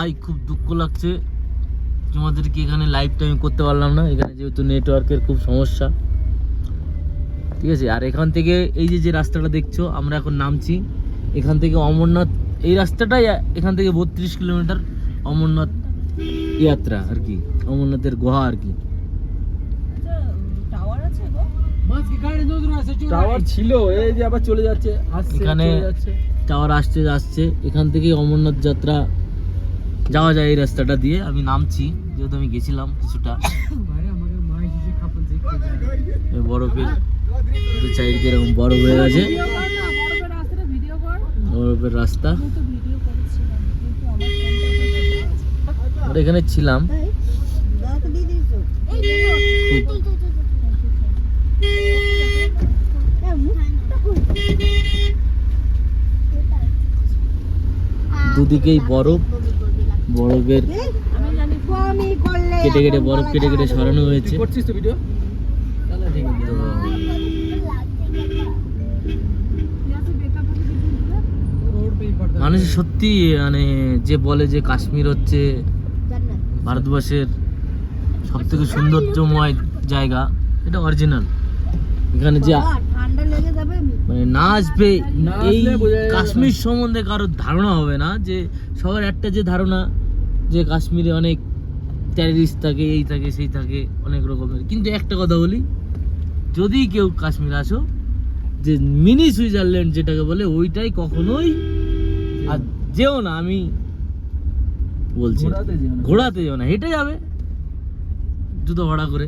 ভাই খুব দুঃখ লাগছে তোমাদেরকে এখানে লাইভটা আমি করতে পারলাম না, এখানে যেহেতু নেটওয়ার্কের খুব সমস্যা। ঠিক আছে, আর এখান থেকে এই যে রাস্তাটা দেখছো আমরা এখন নামছি, এখান থেকে অমরনাথ, এই রাস্তাটাই এখান থেকে 32 কিলোমিটার অমরনাথ যাত্রা আর কি, অমরনাথের গুহা আর কি। টাওয়ার ছিল, এই যে আবার চলে যাচ্ছে, এখানে টাওয়ার আসছে যাচ্ছে, এখান থেকে অমরনাথ যাত্রা যাওয়া যায় এই রাস্তাটা দিয়ে। আমি নামছি যেহেতু আমি গেছিলাম কিছুটা, বরফের চারিদিকে এরকম বরফ হয়ে গেছে, বরফের রাস্তা। আমরা এখানে ছিলাম, দুদিকেই বরফ, বরফের কেটে কেটে বরফ কেটে কেটে সরানো হয়েছে। করছিস তো ভিডিও? তো মানুষ সত্যি মানে যে বলে যে কাশ্মীর হচ্ছে ভারতবর্ষের সব থেকে সৌন্দর্যময় জায়গা, এটা অরিজিনাল। এখানে যে মানে না আসবে এই কাশ্মীর সম্বন্ধে কারোর ধারণা হবে না, যে সবার একটা যে ধারণা যে কাশ্মীরে অনেক টেররিস্ট থাকে, এই থাকে সেই থাকে অনেক রকমের। কিন্তু একটা কথা বলি, যদি কেউ কাশ্মীর আসো, যে মিনি সুইজারল্যান্ড যেটাকে বলে ওইটাই কখনোই আর যেও না, আমি বলছি ঘোরাতে যেও না, হেঁটে যাবে জুতো ভাড়া করে।